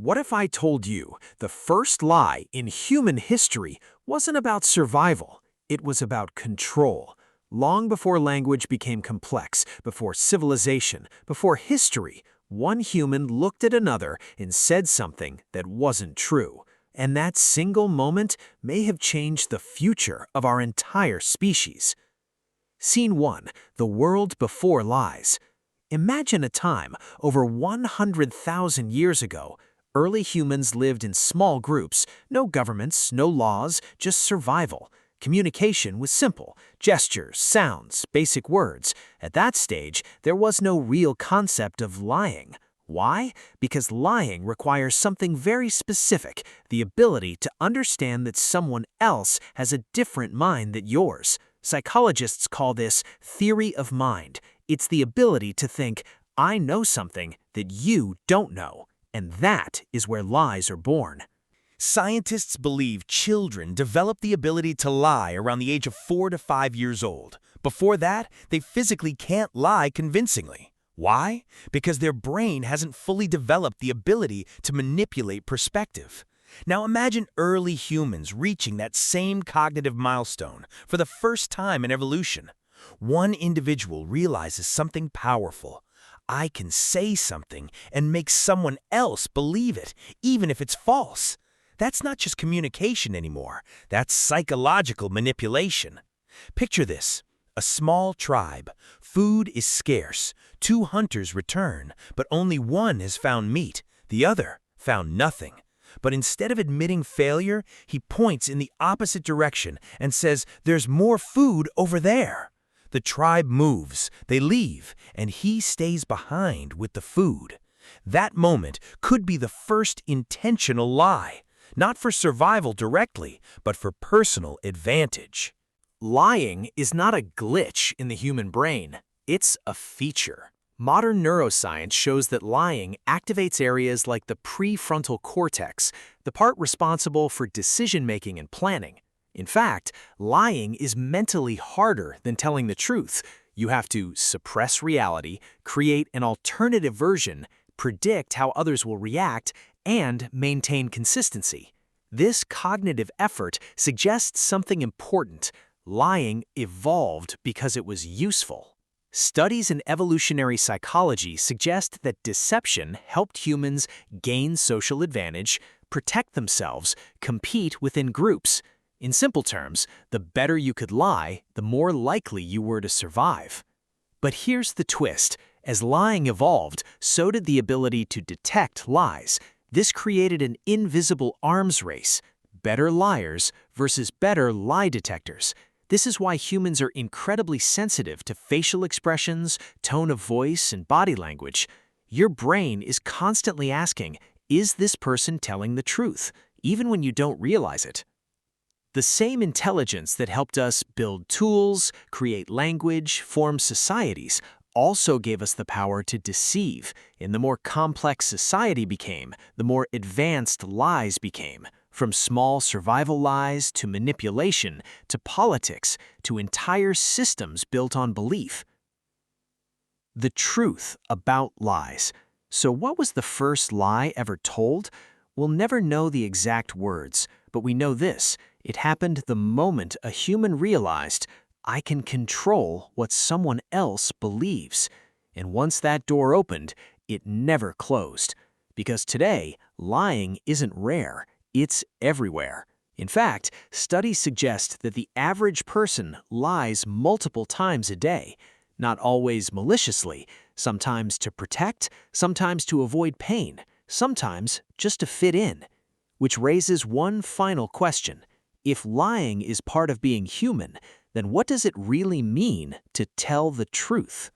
What if I told you the first lie in human history wasn't about survival, it was about control? Long before language became complex, before civilization, before history, one human looked at another and said something that wasn't true. And that single moment may have changed the future of our entire species. Scene 1. The world before lies. Imagine a time over 100,000 years ago. Early humans lived in small groups, no governments, no laws, just survival. Communication was simple, gestures, sounds, basic words. At that stage, there was no real concept of lying. Why? Because lying requires something very specific, the ability to understand that someone else has a different mind than yours. Psychologists call this theory of mind. It's the ability to think, I know something that you don't know. And that is where lies are born. Scientists believe children develop the ability to lie around the age of 4 to 5 years old. Before that, they physically can't lie convincingly. Why? Because their brain hasn't fully developed the ability to manipulate perspective. Now imagine early humans reaching that same cognitive milestone for the first time in evolution. One individual realizes something powerful. I can say something and make someone else believe it, even if it's false. That's not just communication anymore. That's psychological manipulation. Picture this. A small tribe. Food is scarce. 2 hunters return, but only one has found meat. The other found nothing. But instead of admitting failure, he points in the opposite direction and says, "There's more food over there." The tribe moves, they leave, and he stays behind with the food. That moment could be the first intentional lie, not for survival directly, but for personal advantage. Lying is not a glitch in the human brain, it's a feature. Modern neuroscience shows that lying activates areas like the prefrontal cortex, the part responsible for decision-making and planning. In fact, lying is mentally harder than telling the truth. You have to suppress reality, create an alternative version, predict how others will react, and maintain consistency. This cognitive effort suggests something important. Lying evolved because it was useful. Studies in evolutionary psychology suggest that deception helped humans gain social advantage, protect themselves, compete within groups. In simple terms, the better you could lie, the more likely you were to survive. But here's the twist. As lying evolved, so did the ability to detect lies. This created an invisible arms race, better liars versus better lie detectors. This is why humans are incredibly sensitive to facial expressions, tone of voice, and body language. Your brain is constantly asking, is this person telling the truth, even when you don't realize it? The same intelligence that helped us build tools, create language, form societies, also gave us the power to deceive. And the more complex society became, the more advanced lies became. From small survival lies to manipulation to politics to entire systems built on belief. The truth about lies. So what was the first lie ever told? We'll never know the exact words, but we know this. It happened the moment a human realized, I can control what someone else believes. And once that door opened, it never closed. Because today, lying isn't rare, it's everywhere. In fact, studies suggest that the average person lies multiple times a day, not always maliciously, sometimes to protect, sometimes to avoid pain, sometimes just to fit in. Which raises one final question. If lying is part of being human, then what does it really mean to tell the truth?